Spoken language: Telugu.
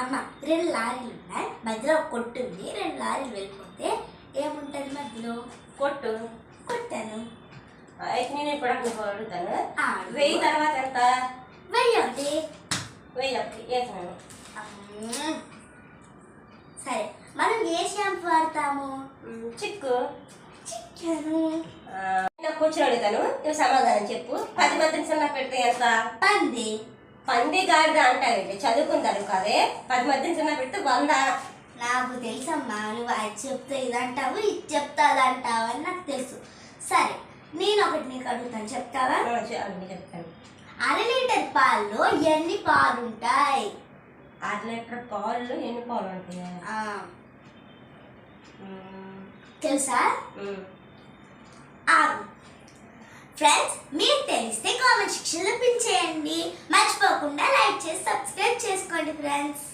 అమ్మ 2 లారీలు ఉన్నాయి, మధ్యలో ఒక కొట్టు ఉంది. 2 లారీలు వెళ్ళిపోతే ఏముంటది మధ్యలో? కొట్టు. కొట్టాను. అయితే నేను ఇప్పుడు అడుగుతాను. ఆ, 1000 తర్వాత ఎంత? 1000 ఉంది. 1000 వేసాను. సరే, మనం ఏ షాంపూ వాడతాము? చిక్కు. చిక్కాను. నాకు కూర్చొని అడుగుతాను, నువ్వు సమాధానం చెప్పు. 10 మందిని సున్నా పెడితే ఎంత? పంది. పంది గాడిద అంటావేంటి? చదువుకుంటారు కాదే. 10 మందిని సున్నా పెడితే 100. నాకు తెలుసమ్మా, నువ్వు అది చెప్తే ఇది అంటావు, ఇది చెప్తా అది అంటావు అని నాకు తెలుసు. సరే, నేను ఒకటి నీకు అడుగుతాను, చెప్తావా? చెప్తాను. 1/2 లీటర్ పాల్లో ఎన్ని పాలు ఉంటాయి? 1/2 లీటర్ పాలు ఎన్ని పాలు ఉంటాయి? తెలుసా? ఫ్రెండ్స్, మీకు తెలిస్తే కామెంట్ సెక్షన్లో పిన్ చేయండి. మర్చిపోకుండా లైక్ చేసి సబ్స్క్రైబ్ చేసుకోండి ఫ్రెండ్స్.